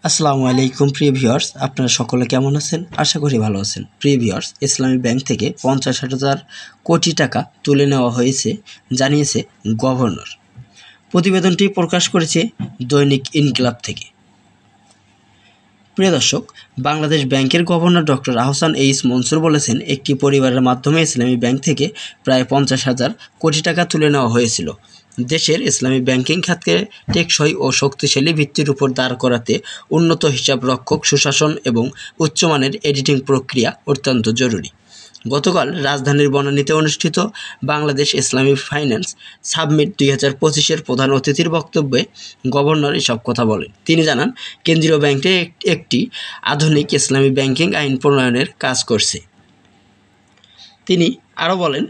আসসালামু আলাইকুম প্রিয় ভিউয়ার্স, আপনারা সকলে কেমন আছেন? আশা করি ভালো আছেন। প্রিয় ভিউয়ার্স, ইসলামী ব্যাংক থেকে 50,000 কোটি টাকা তুলে নেওয়া হয়েছে জানিয়েছে গভর্নর। প্রতিবেদনটি প্রকাশ করেছে দৈনিক ইনকিলাব থেকে। প্রিয় দর্শক, বাংলাদেশ ব্যাংকের governor doctor Ahsan H Mansur বলেছেন, একটি পরিবারের মাধ্যমে ইসলামী ব্যাংক থেকে প্রায় 50,000 কোটি টাকা তুলে নেওয়া হয়েছিল। দেশের ইসলামী ব্যাংকিং খাতকে টেকসই ও শক্তিশালী ভিত্তির উপর দাঁড় করাতে উন্নত হিসাব রক্ষক, সুশাসন এবং উচ্চমানের এডিটিং প্রক্রিয়া অত্যন্ত জরুরি। গতকাল রাজধানীর বনানীতে অনুষ্ঠিত বাংলাদেশ ইসলামী ফাইন্যান্স সাবমিট 2025-এর প্রধান অতিথির বক্তব্যে গভর্নর এসব কথা বলেন। তিনি জানান, কেন্দ্রীয় ব্যাংকে একটি আধুনিক ইসলামী ব্যাংকিং আইন প্রণয়নের কাজ করছে। তিনি আরও বলেন,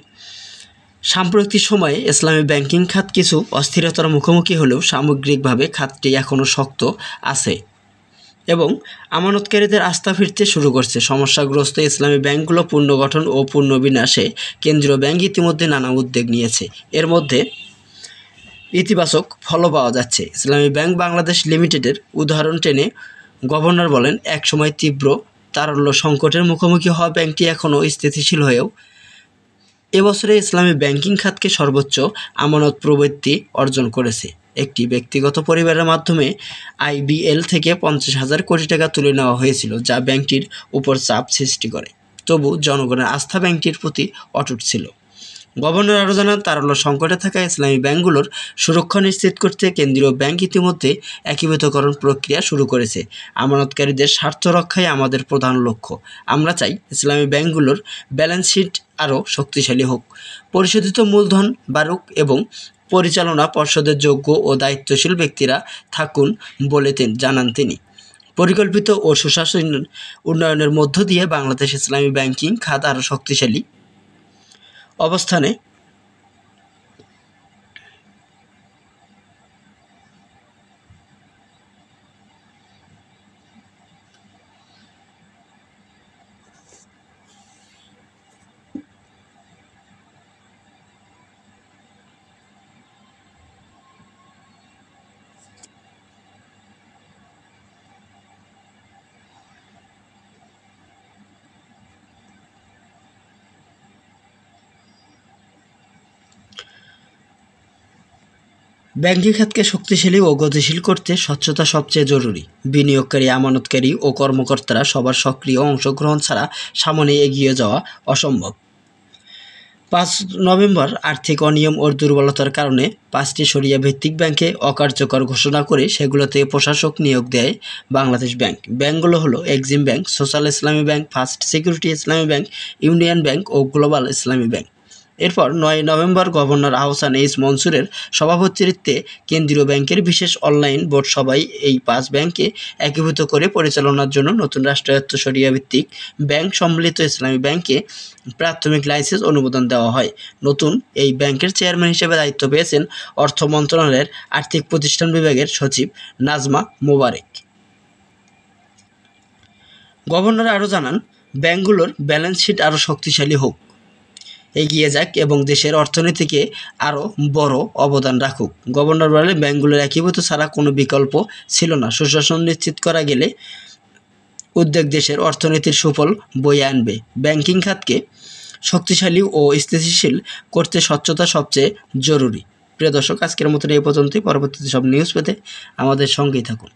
সাম্প্রতিক সময়ে ইসলামী ব্যাংকিং খাত কিছু অস্থিরতার মুখোমুখি হলেও সামগ্রিকভাবে খাতটি এখনও শক্ত আছে এবং আমানতকারীদের আস্থা ফিরতে শুরু করছে। সমস্যাগ্রস্ত ইসলামী ব্যাংকগুলো পুনর্গঠন ও পুনর্বিন্যাসে কেন্দ্রীয় ব্যাংক ইতিমধ্যে নানা উদ্যোগ নিয়েছে। এর মধ্যে ইতিবাচক ফলও পাওয়া যাচ্ছে। ইসলামী ব্যাংক বাংলাদেশ লিমিটেডের উদাহরণ টেনে গভর্নর বলেন, একসময় তীব্র তারল্য সংকটের মুখোমুখি হওয়া ব্যাংকটি এখনও স্থিতিশীল হয়েও এবছরে ইসলামী ব্যাংকিং খাতকে সর্বোচ্চ আমানত প্রবৃদ্ধি অর্জন করেছে। একটি ব্যক্তিগত পরিবারের মাধ্যমে আইবিএল থেকে 50,000 কোটি টাকা তুলে নেওয়া হয়েছিল, যা ব্যাংকটির উপর চাপ সৃষ্টি করে। তবু জনগণের আস্থা ব্যাংকটির প্রতি অটুট ছিল। গভর্নর আরও জানান, তারল্য সংকটে থাকা ইসলামী ব্যাংকগুলোর সুরক্ষা নিশ্চিত করতে কেন্দ্রীয় ব্যাংক ইতিমধ্যে একীভূতকরণ প্রক্রিয়া শুরু করেছে। আমানতকারীদের স্বার্থ রক্ষাই আমাদের প্রধান লক্ষ্য। আমরা চাই ইসলামী ব্যাংকগুলোর ব্যালেন্স শিট আরও শক্তিশালী হোক, পরিশোধিত মূলধন বাড়ুক এবং পরিচালনা পর্ষদের যোগ্য ও দায়িত্বশীল ব্যক্তিরা থাকুন বলে জানান তিনি। পরিকল্পিত ও সুশাসন উন্নয়নের মধ্য দিয়ে বাংলাদেশ ইসলামী ব্যাংকিং খাত আরও শক্তিশালী অবস্থানে ব্যাংকিং খাতকে শক্তিশালী ও গতিশীল করতে স্বচ্ছতা সবচেয়ে জরুরি। বিনিয়োগকারী, আমানতকারী ও কর্মকর্তারা সবার সক্রিয় অংশগ্রহণ ছাড়া সামনে এগিয়ে যাওয়া অসম্ভব। 5 নভেম্বর আর্থিক অনিয়ম ও দুর্বলতার কারণে 5টি শরিয়া ভিত্তিক ব্যাংকে অকার্যকর ঘোষণা করে সেগুলোতে প্রশাসক নিয়োগ দেয় বাংলাদেশ ব্যাংক। ব্যাংকগুলো হলো এক্সিম ব্যাংক, সোশ্যাল ইসলামী ব্যাংক, ফার্স্ট সিকিউরিটি ইসলামী ব্যাংক, ইউনিয়ন ব্যাংক ও গ্লোবাল ইসলামী ব্যাংক। এরপর 9 নভেম্বর গভর্নর আহসান এইচ মনসুরের সভাপতিত্বে কেন্দ্রীয় ব্যাংকের বিশেষ অনলাইন বোর্ড সভায় এই 5 ব্যাংকে একীভূত করে পরিচালনার জন্য নতুন রাষ্ট্রায়ত্ত শরিয়া ভিত্তিক ব্যাংক সম্মিলিত ইসলামী ব্যাংকে প্রাথমিক লাইসেন্স অনুমোদন দেওয়া হয়। নতুন এই ব্যাংকের চেয়ারম্যান হিসেবে দায়িত্ব পেয়েছেন অর্থ মন্ত্রণালয়ের আর্থিক প্রতিষ্ঠান বিভাগের সচিব নাজমা মোবারক। গভর্নর আরও জানান, ব্যাংকগুলোর ব্যালেন্স শিট আরও শক্তিশালী হোক, এগিয়ে যাক এবং দেশের অর্থনীতিকে আরও বড় অবদান রাখুক। গভর্নর বলেন, ব্যাংকগুলোর একীভূত ছাড়া কোনো বিকল্প ছিল না। সুশাসন নিশ্চিত করা গেলে উদ্যোগ দেশের অর্থনীতির সুফল বয়ে আনবে। ব্যাংকিং খাতকে শক্তিশালী ও স্থিতিশীল করতে স্বচ্ছতা সবচেয়ে জরুরি। প্রিয় দর্শক, আজকের মতন এই পর্যন্তই। পরবর্তীতে সব নিউজ পেতে আমাদের সঙ্গেই থাকুন।